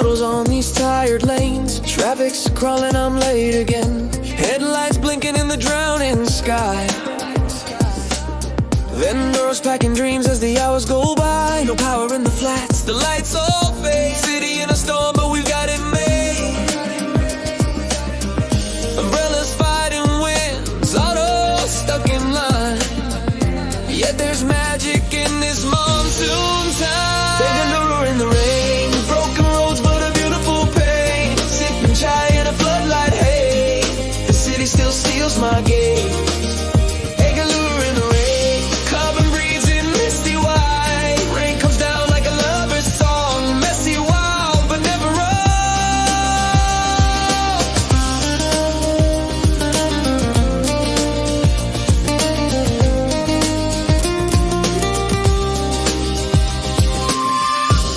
puddles on these tired lanes. Traffic's crawling, I'm late again. Headlights blinking in the drowning sky. Vendors packing dreams as the hours go by. No power in the flats, the lights all fade. City in a storm, but we've got it made. Umbrellas fighting winds, autos stuck in line. Yet there's magic in this monsoon time. Bengaluru in the rain, broken roads but a beautiful pain. Sipping chai in a floodlight haze. The city still steals my gaze. Bengaluru in the rain, Cubbon breathes in misty white. Rain comes down like a lover's song. Messy, wild, but never wrong.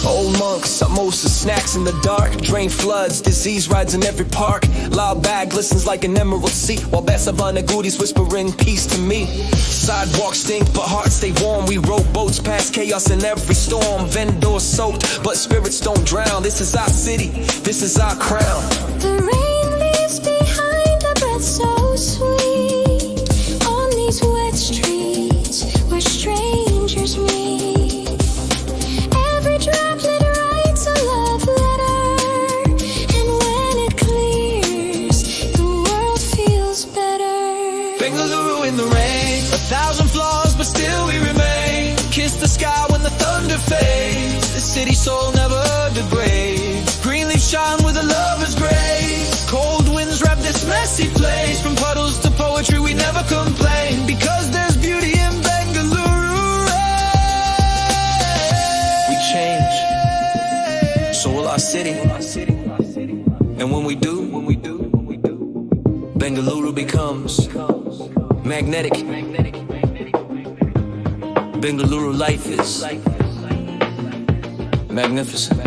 Old monks, samosa snacks in the dark. Drain floods, disease rides in every park. Loud bag glistens like an emerald sea, while Basavana goodies whispering peace to me. Sidewalks stink, but hearts stay warm. We row boats past chaos in every storm. Vendors soaked, but spirits don't drown. This is our city, this is our crown. The rain leaves behind a breath so sweet on these wet streets where strangers meet. Every droplet writes a love letter, and when it clears, the world feels better. Bengaluru in the rain, 1,000 flaws, but still we remain. Kiss the sky when the thunder fades. The city soul never degrades. Green leaves shine with a lover's grace. Cold winds wrap this messy place. From puddles to poetry, we never complain, because there's beauty in Bengaluru. We change, so will our city. And when we do, Bengaluru becomes magnetic. Bengaluru life is magnificent.